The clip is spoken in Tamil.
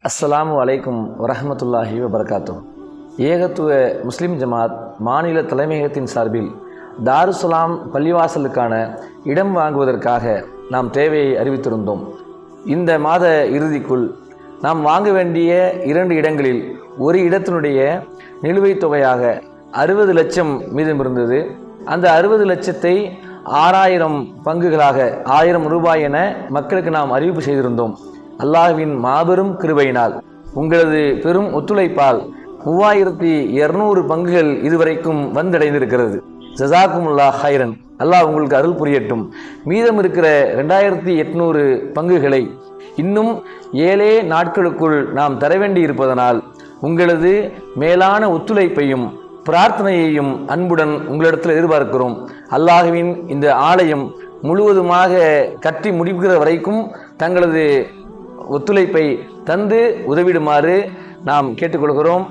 அஸ்ஸலாமு அலைக்கும் வரஹ்மத்துல்லாஹி வபரகாத்துஹு. ஏகத்துவ முஸ்லிம் ஜமாத் மாநில தலைமையகத்தின் சார்பில் தாருஸ்ஸலாம் பள்ளிவாசலுக்கான இடம் வாங்குவதற்காக நாம் தேவையை அறிவித்திருந்தோம். இந்த மாத இறுதிக்குள் நாம் வாங்க வேண்டிய 2 இடங்களில் ஒரு இடத்தினுடைய நிலுவைத் தொகையாக 60 லட்சம் மீதம் இருந்தது. அந்த 60 லட்சத்தை 6000 பங்குகளாக 1000 ரூபாய் என மக்களுக்கு நாம் அறிவிப்பு செய்திருந்தோம். அல்லாஹ்வின் மாபெரும் கிருபையினால் உங்களது பெரும் ஒத்துழைப்பால் 3200 பங்குகள் இதுவரைக்கும் வந்தடைந்திருக்கிறது. ஜஸாக்குமுல்லாஹ் ஹைரன். அல்லாஹ் உங்களுக்கு அருள் புரியட்டும். மீதம் இருக்கிற 2800 பங்குகளை இன்னும் 7 நாட்களுக்குள் நாம் தர வேண்டி இருப்பதனால் உங்களது மேலான ஒத்துழைப்பையும் பிரார்த்தனையையும் அன்புடன் உங்களிடத்தில் எதிர்பார்க்கிறோம். அல்லாஹ்வின் இந்த ஆலயம் முழுவதுமாக கட்டி முடிக்கிற வரைக்கும் தங்களது ஒத்துழைப்பை தந்து உதவிடுமாறு நாம் கேட்டுக்கொள்கிறோம்.